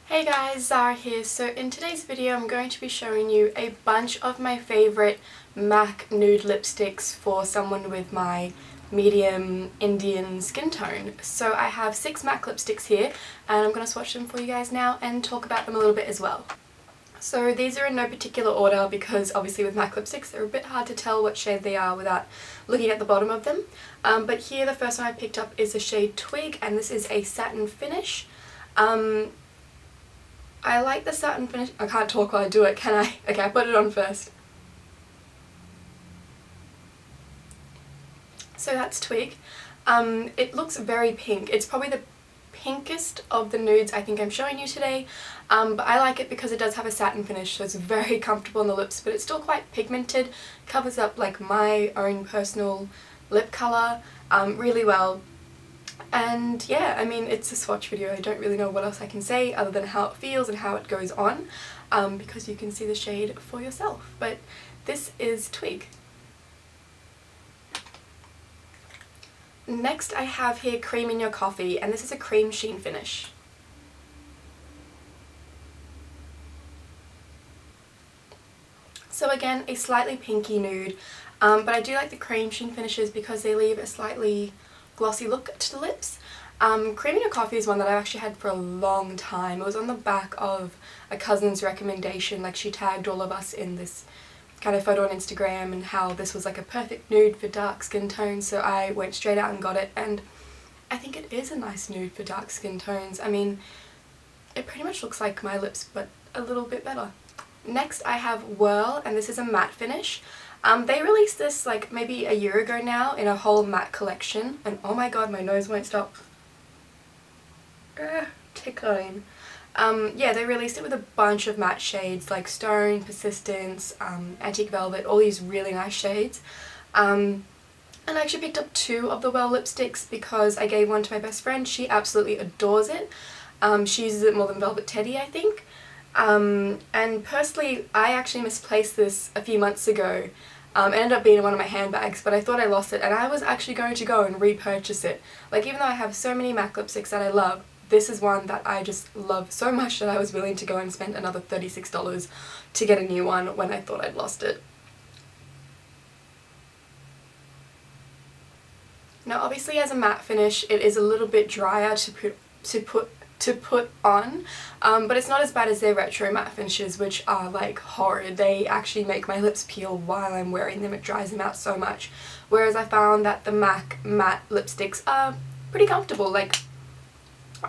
Hey guys, Zara here. So in today's video I'm going to be showing you a bunch of my favourite MAC nude lipsticks for someone with my medium Indian skin tone. So I have 6 MAC lipsticks here and I'm going to swatch them for you guys now and talk about them a little bit as well. So these are in no particular order because obviously with MAC lipsticks they're a bit hard to tell what shade they are without looking at the bottom of them. But here the first one I picked up is the shade Twig, and this is a satin finish. I like the satin finish. I can't talk while I do it, can I? Okay, I put it on first. So that's Twig. It looks very pink. It's probably the pinkest of the nudes I think I'm showing you today, but I like it because it does have a satin finish, so it's very comfortable on the lips, but it's still quite pigmented, covers up like my own personal lip colour really well. And yeah, I mean, it's a swatch video. I don't really know what else I can say other than how it feels and how it goes on, because you can see the shade for yourself. But this is Twig. Next I have here Cream in Your Coffee, and this is a cream sheen finish. So again, a slightly pinky nude, but I do like the cream sheen finishes because they leave a slightly glossy look to the lips. Cream in Your Coffee is one that I've actually had for a long time. It was on the back of a cousin's recommendation, like she tagged all of us in this kind of photo on Instagram and how this was like a perfect nude for dark skin tones, so I went straight out and got it, and I think it is a nice nude for dark skin tones. I mean, it pretty much looks like my lips but a little bit better. Next I have Whirl, and this is a matte finish. They released this like maybe a year ago now in a whole matte collection, and oh my god, my nose won't stop tickling. Yeah, they released it with a bunch of matte shades like Stone, Persistence, Antique Velvet, all these really nice shades. And I actually picked up 2 of the Whirl lipsticks because I gave one to my best friend. She absolutely adores it. She uses it more than Velvet Teddy, I think. And personally, I actually misplaced this a few months ago. It ended up being in one of my handbags, but I thought I lost it, and I was actually going to go and repurchase it. Like, even though I have so many MAC lipsticks that I love, this is one that I just love so much that I was willing to go and spend another $36 to get a new one when I thought I'd lost it. Now obviously as a matte finish it is a little bit drier to put on, but it's not as bad as their retro matte finishes, which are like horrid. They actually make my lips peel while I'm wearing them. It dries them out so much, whereas I found that the MAC matte lipsticks are pretty comfortable. Like,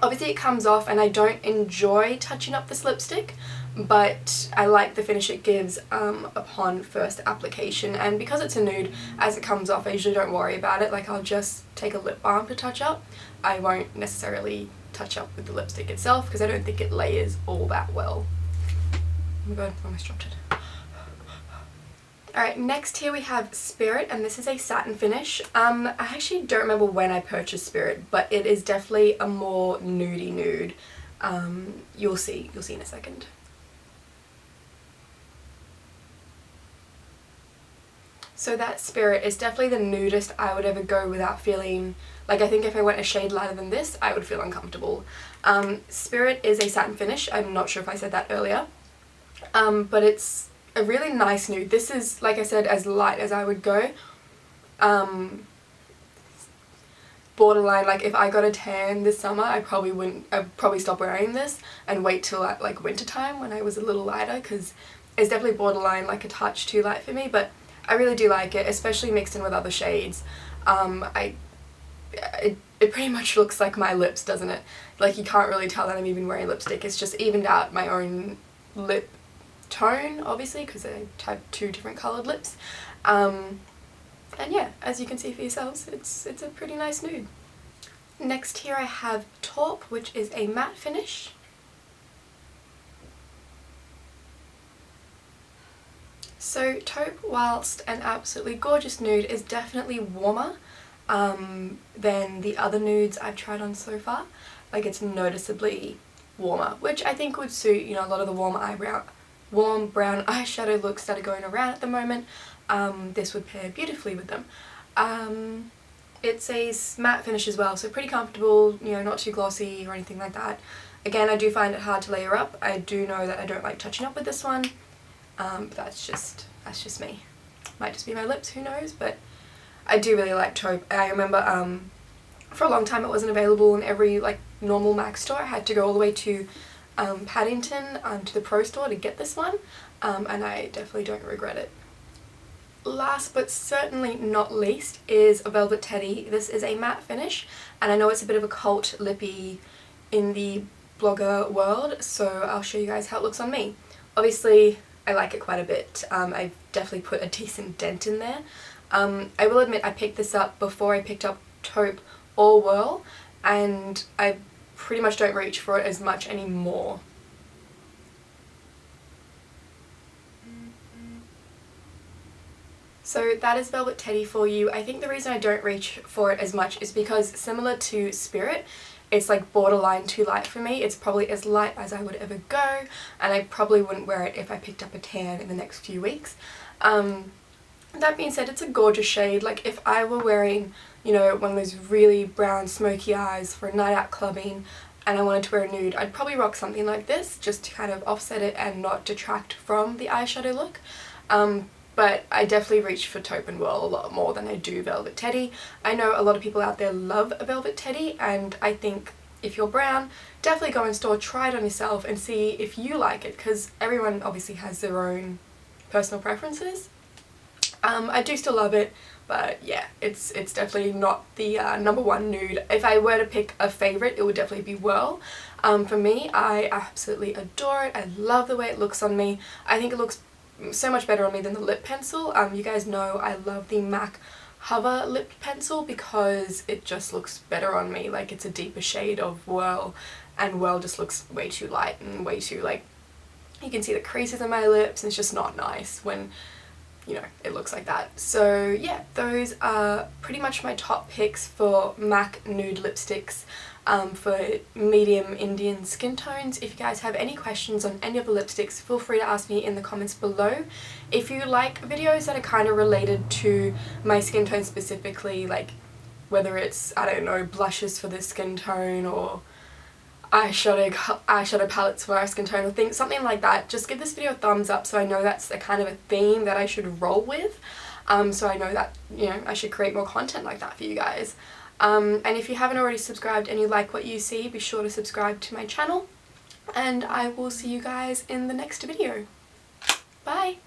obviously it comes off and I don't enjoy touching up this lipstick, but I like the finish it gives upon first application, and because it's a nude, as it comes off I usually don't worry about it. Like, I'll just take a lip balm to touch up. I won't necessarily touch up with the lipstick itself because I don't think it layers all that well. Oh my god, I almost dropped it. Alright, next here we have Spirit, and this is a satin finish. I actually don't remember when I purchased Spirit, but it is definitely a more nudie nude. You'll see in a second. So that Spirit is definitely the nudest I would ever go without feeling like, I think if I went a shade lighter than this I would feel uncomfortable. Spirit is a satin finish. I'm not sure if I said that earlier, but it's a really nice nude. This is, like I said, as light as I would go. Borderline, like if I got a tan this summer I'd probably stop wearing this and wait till like winter time when I was a little lighter, because it's definitely borderline like a touch too light for me, but I really do like it, especially mixed in with other shades. It pretty much looks like my lips, doesn't it? Like, you can't really tell that I'm even wearing lipstick. It's just evened out my own lip tone, obviously, because I have 2 different coloured lips. And yeah, as you can see for yourselves, it's a pretty nice nude. Next here I have Taupe, which is a matte finish. So Taupe, whilst an absolutely gorgeous nude, is definitely warmer than the other nudes I've tried on so far. Like, it's noticeably warmer, which I think would suit, you know, a lot of the warm brown eyeshadow looks that are going around at the moment. This would pair beautifully with them. It's a matte finish as well, so pretty comfortable, you know, not too glossy or anything like that. Again, I do find it hard to layer up. I do know that I don't like touching up with this one, but that's just me. Might just be my lips, who knows, but I do really like Taupe. I remember for a long time it wasn't available in every like normal MAC store. I had to go all the way to Paddington to the Pro store to get this one, and I definitely don't regret it. Last but certainly not least is a Velvet Teddy. This is a matte finish, and I know it's a bit of a cult lippy in the blogger world, so I'll show you guys how it looks on me. Obviously I like it quite a bit. I've definitely put a decent dent in there. I will admit I picked this up before I picked up Taupe or Whirl, and I pretty much don't reach for it as much anymore. So that is Velvet Teddy for you. I think the reason I don't reach for it as much is because, similar to Spirit, it's like borderline too light for me. It's probably as light as I would ever go, and I probably wouldn't wear it if I picked up a tan in the next few weeks. That being said, it's a gorgeous shade. Like, if I were wearing, you know, one of those really brown smoky eyes for a night out clubbing and I wanted to wear a nude, I'd probably rock something like this just to kind of offset it and not detract from the eyeshadow look. But I definitely reach for Taupe and Whirl a lot more than I do Velvet Teddy. I know a lot of people out there love a Velvet Teddy, and I think if you're brown, definitely go in store, try it on yourself and see if you like it, because everyone obviously has their own personal preferences. I do still love it, but yeah, it's definitely not the #1 nude. If I were to pick a favourite, it would definitely be Whirl. For me, I absolutely adore it. I love the way it looks on me. I think it looks so much better on me than the lip pencil. You guys know I love the MAC Hover lip pencil because it just looks better on me. Like, it's a deeper shade of Whirl, and Whirl just looks way too light and way too, like, you can see the creases in my lips, and it's just not nice when, you know, it looks like that. So yeah, those are pretty much my top picks for MAC nude lipsticks for medium Indian skin tones. If you guys have any questions on any of the lipsticks, feel free to ask me in the comments below. If you like videos that are kind of related to my skin tone specifically, like whether it's, I don't know, blushes for this skin tone or eyeshadow palettes for our skin tone or something like that, just give this video a thumbs up so I know that's the kind of a theme that I should roll with, so I know that, you know, I should create more content like that for you guys. And if you haven't already subscribed and you like what you see, be sure to subscribe to my channel, and I will see you guys in the next video. Bye!